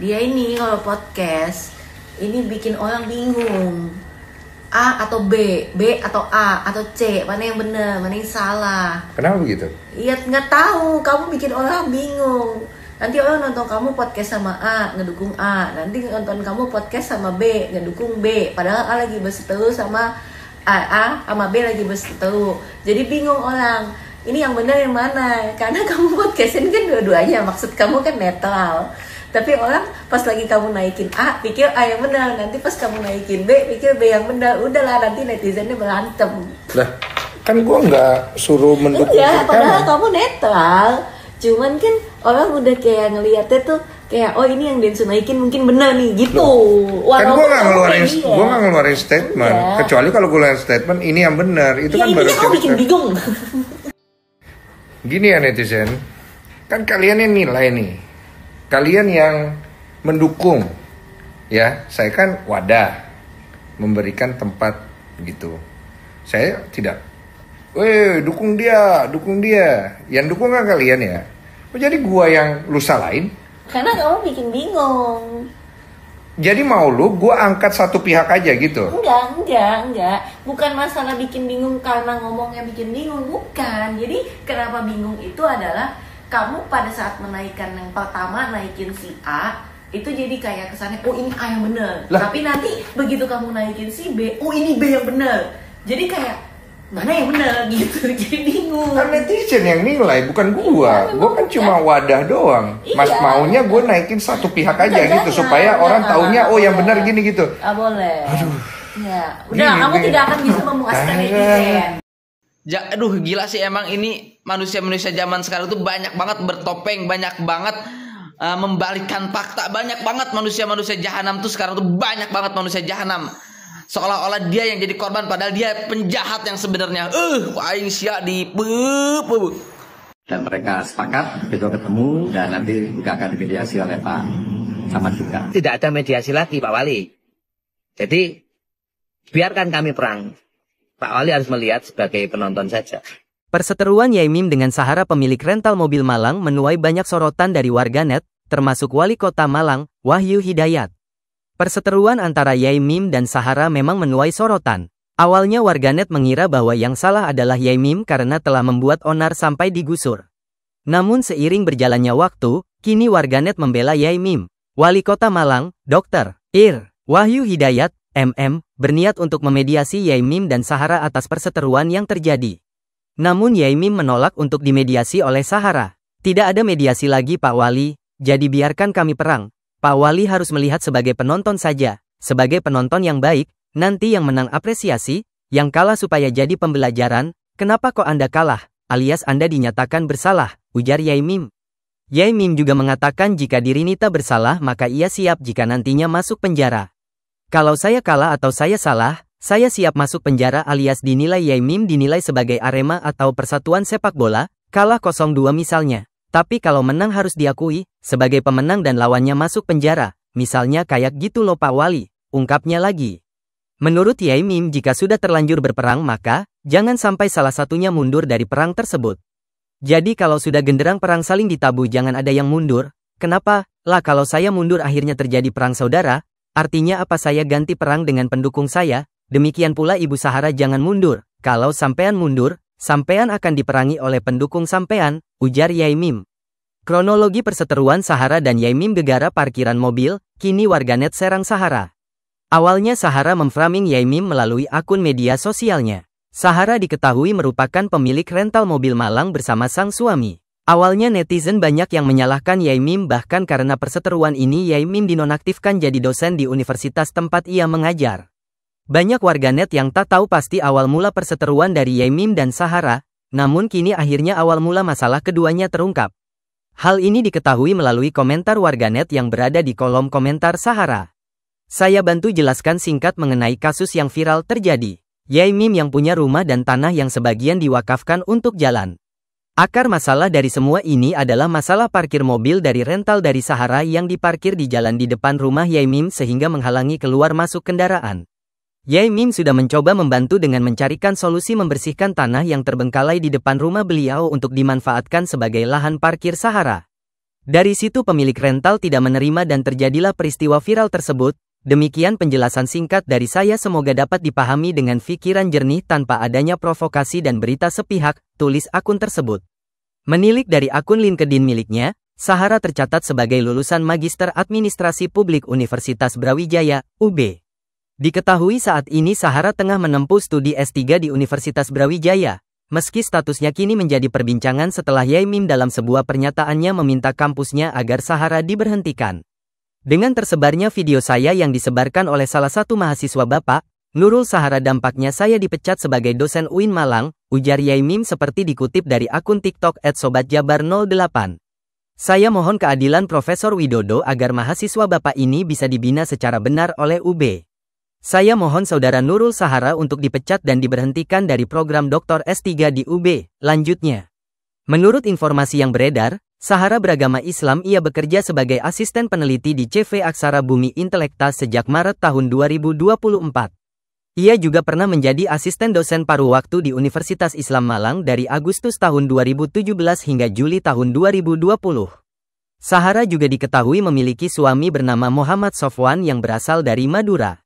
dia ini kalau podcast ini bikin orang bingung. A atau B, B atau A atau C, mana yang benar, mana yang salah. Kenapa begitu? Iya nggak tahu, kamu bikin orang bingung. Nanti orang nonton kamu podcast sama A, ngedukung A. Nanti nonton kamu podcast sama B, ngedukung B. Padahal A lagi berseteru sama A sama B lagi berseteru. Jadi bingung orang. Ini yang benar yang mana? Karena kamu podcastin kan dua-duanya, maksud kamu kan netral. Tapi orang pas lagi kamu naikin A, pikir A yang benar. Nanti pas kamu naikin B, pikir B yang benar. Udahlah, nanti netizennya berantem. Lah, kan gua nggak suruh mendukung. Iya, padahal kamu netral. Cuman kan orang udah kayak ngeliatnya tuh kayak, oh ini yang Densu naikin mungkin benar nih, gitu. Kan gua nggak ngeluarin statement. Iya. Kecuali kalau gua ngeluarin statement, ini yang benar. Itu ya, kan baru kamu bikin bingung. Gini ya netizen, kan kalian yang nilai nih. Kalian yang mendukung, ya, saya kan wadah, memberikan tempat gitu. Saya tidak, dukung dia. Yang dukung kan kalian ya. Jadi gua yang lu salahin? Karena kamu bikin bingung. Jadi mau lu gua angkat satu pihak aja gitu? Enggak. Bukan masalah bikin bingung karena ngomongnya bikin bingung, bukan. Jadi kenapa bingung itu adalah kamu pada saat menaikkan yang pertama, naikin si A, itu jadi kayak kesannya, oh ini A yang bener. Tapi nanti begitu kamu naikin si B, oh ini B yang bener. Jadi kayak, mana yang bener gitu, jadi bingung. Kan netizen yang nilai, bukan gua. Gua kan cuma wadah doang. Mas maunya gua naikin satu pihak aja gitu, supaya orang taunya, oh yang bener gini gitu. Boleh. Aduh. Ya, udah kamu tidak akan bisa memuaskan netizen. Aduh gila sih emang ini manusia-manusia zaman sekarang tuh banyak banget bertopeng, banyak banget membalikkan fakta, banyak banget manusia-manusia jahanam tuh sekarang tuh banyak banget manusia jahanam. Seolah-olah dia yang jadi korban padahal dia penjahat yang sebenarnya. Aing sia di dan mereka sepakat besok ketemu dan nanti juga akan dimediasi oleh Pak Camat juga. Tidak ada mediasi lagi Pak Wali. Jadi biarkan kami perang. Pak Wali harus melihat sebagai penonton saja. Perseteruan Yaimim dengan Sahara pemilik rental mobil Malang menuai banyak sorotan dari warganet, termasuk Wali Kota Malang, Wahyu Hidayat. Perseteruan antara Yaimim dan Sahara memang menuai sorotan. Awalnya warganet mengira bahwa yang salah adalah Yaimim karena telah membuat onar sampai digusur. Namun seiring berjalannya waktu, kini warganet membela Yaimim. Wali Kota Malang, Dr. Wahyu Hidayat, MM, berniat untuk memediasi Yaimim dan Sahara atas perseteruan yang terjadi. Namun Yaimim menolak untuk dimediasi oleh Sahara. Tidak ada mediasi lagi Pak Wali, jadi biarkan kami perang. Pak Wali harus melihat sebagai penonton saja. Sebagai penonton yang baik, nanti yang menang apresiasi, yang kalah supaya jadi pembelajaran. Kenapa kok Anda kalah, alias Anda dinyatakan bersalah, ujar Yaimim. Yaimim juga mengatakan jika diri Nita bersalah maka ia siap jika nantinya masuk penjara. Kalau saya kalah atau saya salah, saya siap masuk penjara alias dinilai Yaimim dinilai sebagai Arema atau Persatuan Sepak Bola, kalah 0-2 misalnya. Tapi kalau menang harus diakui, sebagai pemenang dan lawannya masuk penjara, misalnya kayak gitu loh Pak Wali, ungkapnya lagi. Menurut Yaimim jika sudah terlanjur berperang maka, jangan sampai salah satunya mundur dari perang tersebut. Jadi kalau sudah genderang perang saling ditabuh jangan ada yang mundur, kenapa? Lah kalau saya mundur akhirnya terjadi perang saudara, artinya apa saya ganti perang dengan pendukung saya? Demikian pula Ibu Sahara jangan mundur. Kalau sampean mundur, sampean akan diperangi oleh pendukung sampean, ujar Yaimim. Kronologi perseteruan Sahara dan Yaimim gegara parkiran mobil, kini warganet serang Sahara. Awalnya Sahara memframing Yaimim melalui akun media sosialnya. Sahara diketahui merupakan pemilik rental mobil Malang bersama sang suami. Awalnya netizen banyak yang menyalahkan Yaimim bahkan karena perseteruan ini Yaimim dinonaktifkan jadi dosen di universitas tempat ia mengajar. Banyak warganet yang tak tahu pasti awal mula perseteruan dari Yaimim dan Sahara, namun kini akhirnya awal mula masalah keduanya terungkap. Hal ini diketahui melalui komentar warganet yang berada di kolom komentar Sahara. Saya bantu jelaskan singkat mengenai kasus yang viral terjadi. Yaimim yang punya rumah dan tanah yang sebagian diwakafkan untuk jalan. Akar masalah dari semua ini adalah masalah parkir mobil dari rental dari Sahara yang diparkir di jalan di depan rumah Yaimim sehingga menghalangi keluar masuk kendaraan. Yaimim sudah mencoba membantu dengan mencarikan solusi membersihkan tanah yang terbengkalai di depan rumah beliau untuk dimanfaatkan sebagai lahan parkir Sahara. Dari situ pemilik rental tidak menerima dan terjadilah peristiwa viral tersebut. Demikian penjelasan singkat dari saya, semoga dapat dipahami dengan pikiran jernih tanpa adanya provokasi dan berita sepihak, tulis akun tersebut. Menilik dari akun LinkedIn miliknya, Sahara tercatat sebagai lulusan Magister Administrasi Publik Universitas Brawijaya, UB. Diketahui saat ini Sahara tengah menempuh studi S3 di Universitas Brawijaya, meski statusnya kini menjadi perbincangan setelah Yaimim dalam sebuah pernyataannya meminta kampusnya agar Sahara diberhentikan. Dengan tersebarnya video saya yang disebarkan oleh salah satu mahasiswa Bapak, Nurul Sahara, dampaknya saya dipecat sebagai dosen UIN Malang, ujar Yaimim seperti dikutip dari akun TikTok @sobatjabar08. Saya mohon keadilan Profesor Widodo agar mahasiswa Bapak ini bisa dibina secara benar oleh UB. Saya mohon saudara Nurul Sahara untuk dipecat dan diberhentikan dari program Dr. S3 di UB, lanjutnya. Menurut informasi yang beredar, Sahara beragama Islam, ia bekerja sebagai asisten peneliti di CV Aksara Bumi Intelekta sejak Maret tahun 2024. Ia juga pernah menjadi asisten dosen paruh waktu di Universitas Islam Malang dari Agustus tahun 2017 hingga Juli tahun 2020. Sahara juga diketahui memiliki suami bernama Muhammad Sofwan yang berasal dari Madura.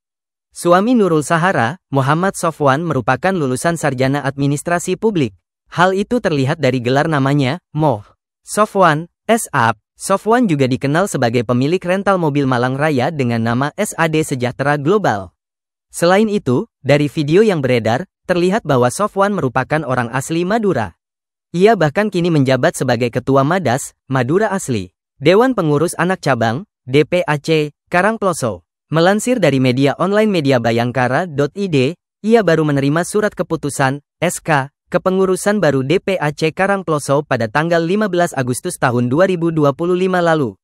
Suami Nurul Sahara, Muhammad Sofwan, merupakan lulusan sarjana administrasi publik. Hal itu terlihat dari gelar namanya, Moh Sofwan, S.A.P. Sofwan juga dikenal sebagai pemilik rental mobil Malang Raya dengan nama SAD Sejahtera Global. Selain itu, dari video yang beredar, terlihat bahwa Sofwan merupakan orang asli Madura. Ia bahkan kini menjabat sebagai Ketua Madas, Madura Asli, Dewan Pengurus Anak Cabang, DPAC, Karangploso. Melansir dari media online media bayangkara.id, ia baru menerima surat keputusan, SK, kepengurusan baru DPAC Karangploso pada tanggal 15 Agustus tahun 2025 lalu.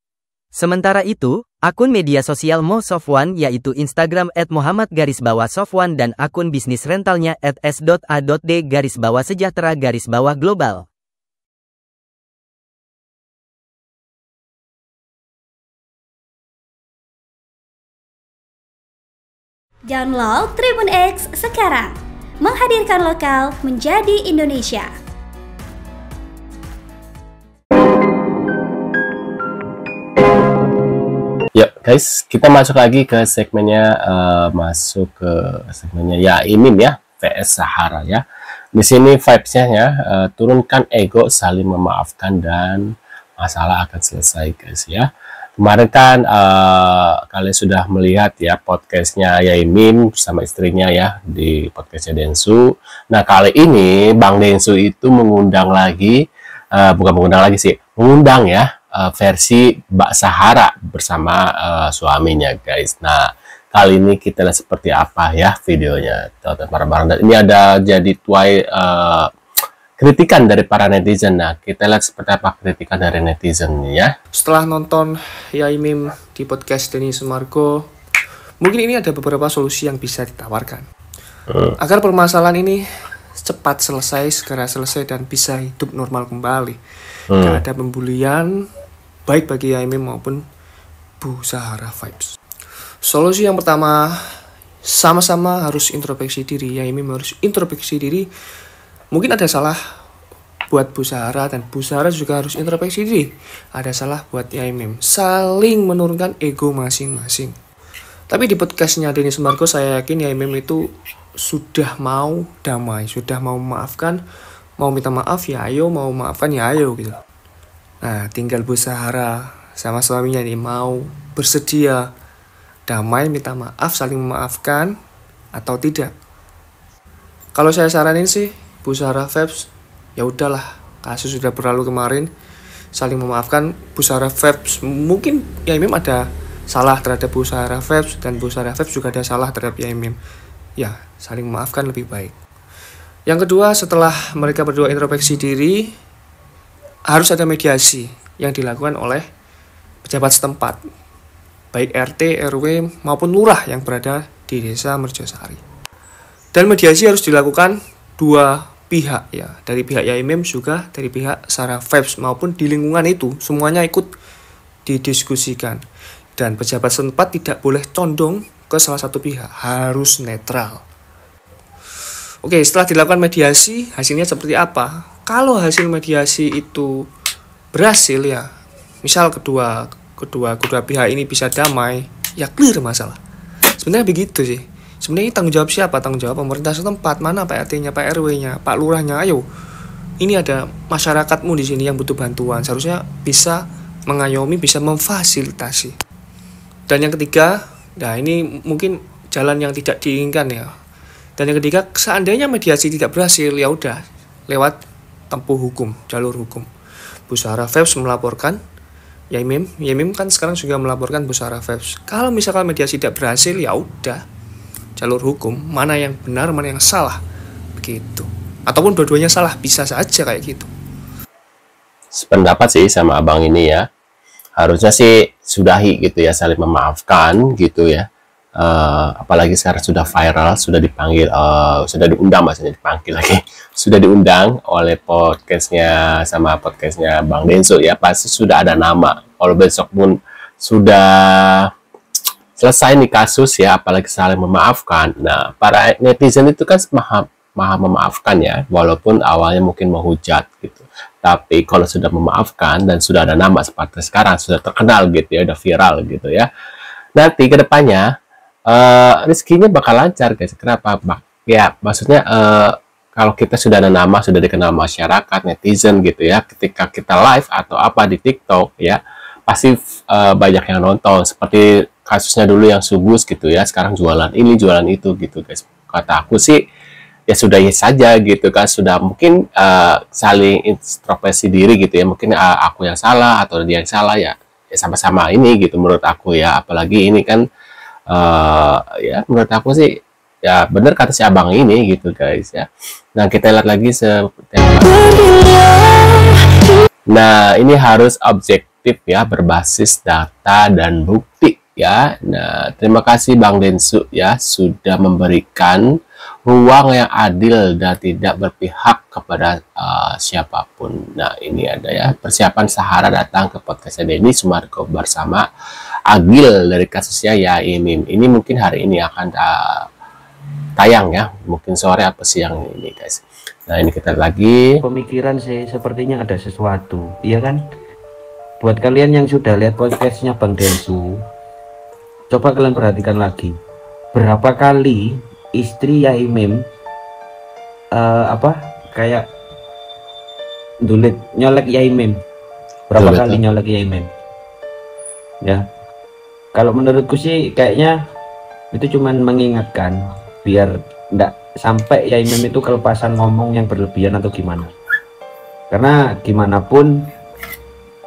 Sementara itu, akun media sosial Moh Sofwan yaitu Instagram @Muhammad_Sofwan dan akun bisnis rentalnya @s.a.d_sejahtera_global. Download Tribun X sekarang. Menghadirkan lokal menjadi Indonesia. Ya guys, kita masuk lagi ke segmennya Yaimim ya, VS Sahara ya. Di sini vibes-nya ya, turunkan ego, saling memaafkan dan masalah akan selesai guys ya. Kemarin kan kalian sudah melihat ya podcastnya Yaimim bersama istrinya ya di podcastnya Densu. Nah kali ini Bang Densu itu mengundang lagi, mengundang ya versi Mbak Sahara bersama suaminya guys. Nah kali ini kita lihat seperti apa ya videonya. Tonton bareng-bareng. Dan ini ada jadi kritikan dari para netizen. Nah, kita lihat seperti apa kritikan dari netizen ya. Setelah nonton Yaimim di podcast Denny Sumargo, mungkin ini ada beberapa solusi yang bisa ditawarkan agar permasalahan ini cepat selesai, segera selesai dan bisa hidup normal kembali. Gak ada pembulian baik bagi Yaimim maupun Bu Sahara vibes. Solusi yang pertama, sama-sama harus introspeksi diri. Yaimim harus introspeksi diri. Mungkin ada salah buat Bu Sahara dan Bu Sahara juga harus introspeksi diri. Ada salah buat Yaimim. Saling menurunkan ego masing-masing. Tapi di podcastnya Denny Sumargo, saya yakin Yaimim itu sudah mau damai, sudah mau memaafkan, mau minta maaf ya ayo, mau maafkan ya ayo gitu. Nah, tinggal Bu Sahara sama suaminya ini mau bersedia damai, minta maaf, saling memaafkan atau tidak. Kalau saya saranin sih, Bu Sahara Vibes, ya udahlah, kasus sudah berlalu kemarin, saling memaafkan. Bu Sahara Vibes, mungkin Yaimim ada salah terhadap Bu Sahara Vibes dan Bu Sahara Vibes juga ada salah terhadap Yaimim. Ya, saling memaafkan lebih baik. Yang kedua, setelah mereka berdua introspeksi diri, harus ada mediasi yang dilakukan oleh pejabat setempat, baik RT, RW maupun lurah yang berada di Desa Merjosari. Dan mediasi harus dilakukan dua pihak ya, dari pihak Yaimim juga dari pihak Sahara Vibes maupun di lingkungan itu semuanya ikut didiskusikan dan pejabat setempat tidak boleh condong ke salah satu pihak, harus netral. Oke, setelah dilakukan mediasi hasilnya seperti apa? Kalau hasil mediasi itu berhasil ya, misal kedua pihak ini bisa damai, ya clear masalah. Sebenarnya begitu sih. Sebenarnya tanggung jawab siapa? Tanggung jawab pemerintah setempat. Mana Pak RT-nya, Pak RW-nya, Pak Lurahnya. Ayo, ini ada masyarakatmu di sini yang butuh bantuan. Seharusnya bisa mengayomi, bisa memfasilitasi. Dan yang ketiga, nah ini mungkin jalan yang tidak diinginkan ya. Dan yang ketiga, seandainya mediasi tidak berhasil, ya udah lewat tempuh hukum, jalur hukum. Bu Sarah Vebs melaporkan Yaimim kan sekarang juga melaporkan Bu Sarah Vebs. Kalau misalkan mediasi tidak berhasil, ya udah jalur hukum, mana yang benar, mana yang salah, begitu. Ataupun dua-duanya salah, bisa saja kayak gitu. Sependapat sih sama abang ini ya. Harusnya sih sudahi gitu ya, saling memaafkan gitu ya. Apalagi sekarang sudah viral, sudah dipanggil, sudah diundang, maksudnya dipanggil lagi, sudah diundang oleh podcastnya sama podcastnya Bang Denso ya, pasti sudah ada nama. Kalau besok pun sudah selesai nih kasus ya, apalagi saling memaafkan. Nah, para netizen itu kan maha memaafkan ya, walaupun awalnya mungkin menghujat gitu. Tapi kalau sudah memaafkan dan sudah ada nama seperti sekarang, sudah terkenal gitu ya, udah viral gitu ya. Nanti ke depannya rezekinya bakal lancar guys. Kenapa? Ya, maksudnya kalau kita sudah ada nama, sudah dikenal masyarakat, netizen gitu ya, ketika kita live atau apa di TikTok ya, pasti banyak yang nonton. Seperti kasusnya dulu yang Sugus gitu ya, sekarang jualan ini, jualan itu gitu guys. Kata aku sih, ya sudah ya saja gitu kan, sudah mungkin saling introspeksi diri gitu ya, mungkin aku yang salah atau dia yang salah ya sama-sama ini gitu menurut aku ya. Apalagi ini kan ya menurut aku sih ya bener kata si abang ini gitu guys ya. Nah, kita lihat lagi seperti apa. Nah, ini harus objektif ya, berbasis data dan bukti ya. Nah, terima kasih Bang Densu ya sudah memberikan ruang yang adil dan tidak berpihak kepada siapapun. Nah, ini ada ya, persiapan Sahara datang ke podcastnya Denny Sumarko bersama Agil dari kasusnya Yaimim. Ini mungkin hari ini akan tayang ya, mungkin sore atau siang ini guys. Nah, ini kita lagi pemikiran sih, sepertinya ada sesuatu, iya kan? Buat kalian yang sudah lihat podcastnya Bang Densu, coba kalian perhatikan lagi, berapa kali istri Yaimim kayak nyolek Yaimim, berapa kali nyolek Yaimim ya. Kalau menurutku sih kayaknya itu cuman mengingatkan biar enggak sampai Yaimim itu kelepasan ngomong yang berlebihan atau gimana. Karena gimana pun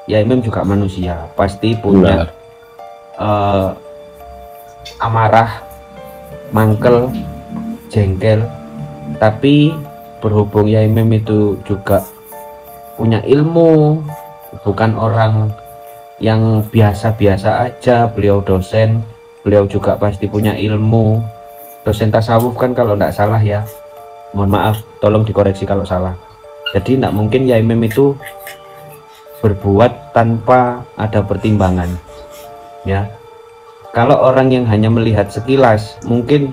Yaimim juga manusia, pasti punya amarah, mangkel, jengkel. Tapi berhubung Yaimim itu juga punya ilmu, bukan orang yang biasa-biasa aja. Beliau dosen, beliau juga pasti punya ilmu. Dosen tasawuf kan kalau tidak salah ya, mohon maaf, tolong dikoreksi kalau salah. Jadi tidak mungkin Yaimim itu berbuat tanpa ada pertimbangan ya. Kalau orang yang hanya melihat sekilas, mungkin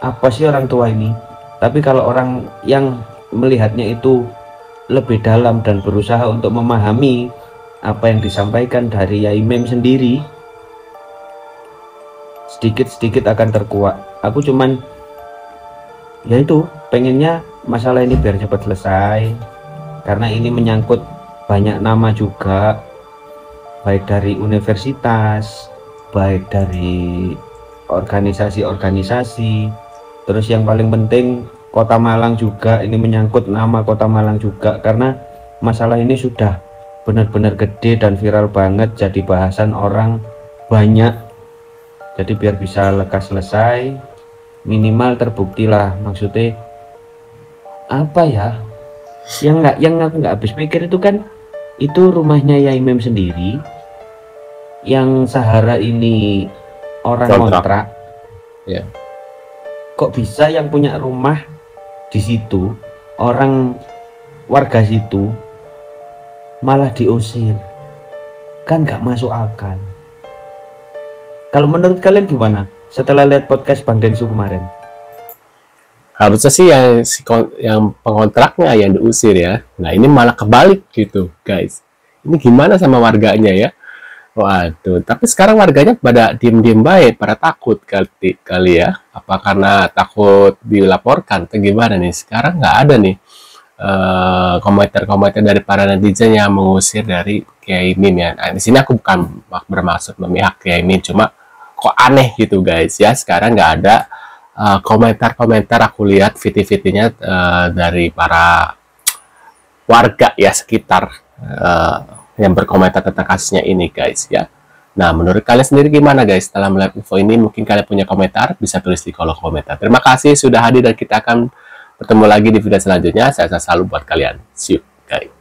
apa sih orang tua ini, tapi kalau orang yang melihatnya itu lebih dalam dan berusaha untuk memahami apa yang disampaikan dari Yaimim sendiri, sedikit-sedikit akan terkuat. Aku cuman ya itu pengennya masalah ini biar cepat selesai, karena ini menyangkut banyak nama juga, baik dari universitas, baik dari organisasi-organisasi, terus yang paling penting Kota Malang juga. Ini menyangkut nama Kota Malang juga, karena masalah ini sudah benar-benar gede dan viral banget, jadi bahasan orang banyak. Jadi biar bisa lekas selesai, minimal terbukti lah. Maksudnya apa ya, yang aku nggak habis pikir itu kan, itu rumahnya Yaimim sendiri, yang Sahara ini orang kontrak ya. Kok bisa yang punya rumah di situ, orang warga situ, malah diusir? Kan nggak masuk akal. Kalau menurut kalian gimana setelah lihat podcast Bang Densu kemarin? Harusnya sih yang pengontraknya yang diusir ya. Nah, ini malah kebalik gitu guys. Ini gimana sama warganya ya? Waduh, tapi sekarang warganya pada diem-diem baik, pada takut kali ya. Apa karena takut dilaporkan atau gimana nih? Sekarang nggak ada nih komentar-komentar dari para netizen yang mengusir dari Kiai Mim ya. Nah, di sini aku bukan bermaksud memihak Kiai Mim, cuma kok aneh gitu guys ya. Sekarang nggak ada komentar-komentar, aku lihat video-videonya dari para warga ya sekitar yang berkomentar tentang kasusnya ini guys ya. Nah, menurut kalian sendiri gimana guys setelah melihat info ini? Mungkin kalian punya komentar, bisa tulis di kolom komentar. Terima kasih sudah hadir dan kita akan bertemu lagi di video selanjutnya. Saya selalu buat kalian. See you guys.